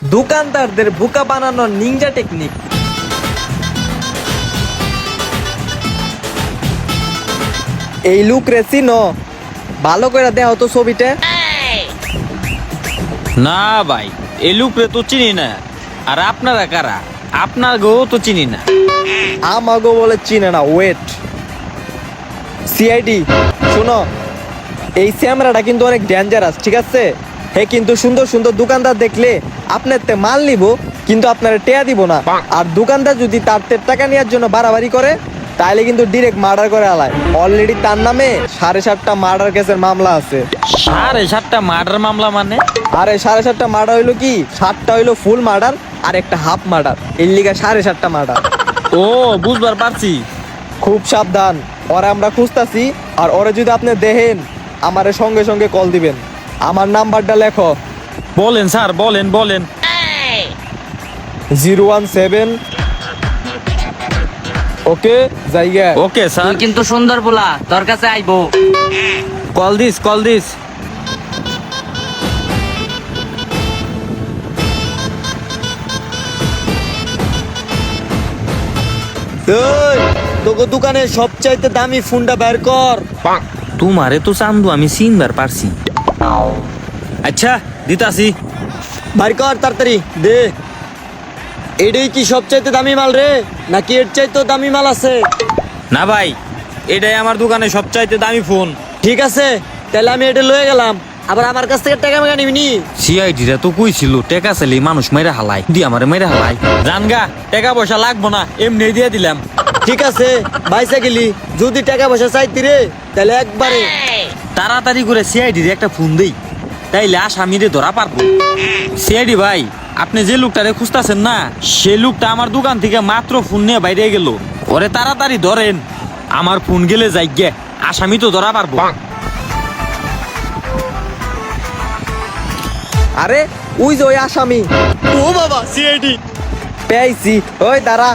দোকানদারদের বোকা বানানোর নিনজা টেকনিক। এই লুক রে চিনো? ভালো করে দেও তো ছবিটা। না ভাই, এই লুকরে তো চিনি না। আর আপনারা কারা? আপনার গো তো চিনি না। আমাগো বলে চিনে না। ওয়েট, সিআইডি শোনো, এই ক্যামেরাটা কিন্তু অনেক ডেঞ্জারাস, ঠিক আছে? হে কিন্তু সুন্দর সুন্দর দোকানদার দেখলে আপনার তে মাল নিব, কিন্তু আপনারা টেয়া দিব না। আর দোকানদার যদি তার তে টাকা নেওয়ার জন্য বাড়াবাড়ি করে, তাহলে কিন্তু ডিরেক্ট মার্ডার করে আলায়। অলরেডি তার নামে 7.5টা মার্ডার কেসের মামলা আছে। 7.5টা মার্ডার মামলা মানে? আরে 7.5টা মার্ডার হইলো কি, 7টা হইলো ফুল মার্ডার আর একটা হাফ মার্ডার, এর লিগা 7.5টা মার্ডার। ও বুঝবার পারছি। খুব সাবধান, ওরা আমরা খুঁজতাছি। আর ওরা যদি আপনি দেখেন, আমারে সঙ্গে সঙ্গে কল দিবেন। আমার নাম্বারটা লেখো। বলেন স্যার, বলেন বলেন। 017। ওকে জায়গা। Okay sir. তুই কিন্তু সুন্দর বলা, তোর কাছে আইবো। Call this, call this. এই, তোকে দোকানে সবচাইতে দামি ফোনটা বের কর। তোমারে তো চান্দু আমি চিনবার পারছি। আচ্ছা দিতাছি। বের কর তাড়াতাড়ি দে। এটাই কি সবচাইতে দামি মাল রে, নাকি এর চাইতেও দামি মাল আছে? না ভাই, এটাই আমার দোকানে সবচাইতে দামি ফোন। ঠিক আছে, তাহলে আমি এটা লয়ে গেলাম। আবার আমার কাছ থেকে টাকা মেগা নিবি নি? সিআইডিরা তো কইছিল টেকা চাইলে মানুষ মেরে হালাই, দি আমারে মেরে হালাই। জানগা, টাকা পয়সা লাগবো না, এমনি দিয়ে দিলাম। ঠিক আছে, বাইসা গেলি। যদি টাকা পয়সা চাইতি রে, তাহলে একবারে তাড়াতাড়ি করে সিআইডির একটা ফোন দেই, তাইলে আসামিরে ধরা পারবো। সিআইডি ভাই, আপনি যে লোকটারে খুঁজতাছেন না, সে লোকটা আমার দোকান থেকে মাত্র ফোন নিয়ে বাইরে গেল। ওরে তাড়াতাড়ি ধরেন, আমার ফোন গেলে যাই গে, আসামি তো ধরা পারবো। আরে ওই যে ওই আসামি। ও বাবা, সিআইডি পেয়েছি। ওই দাঁড়া।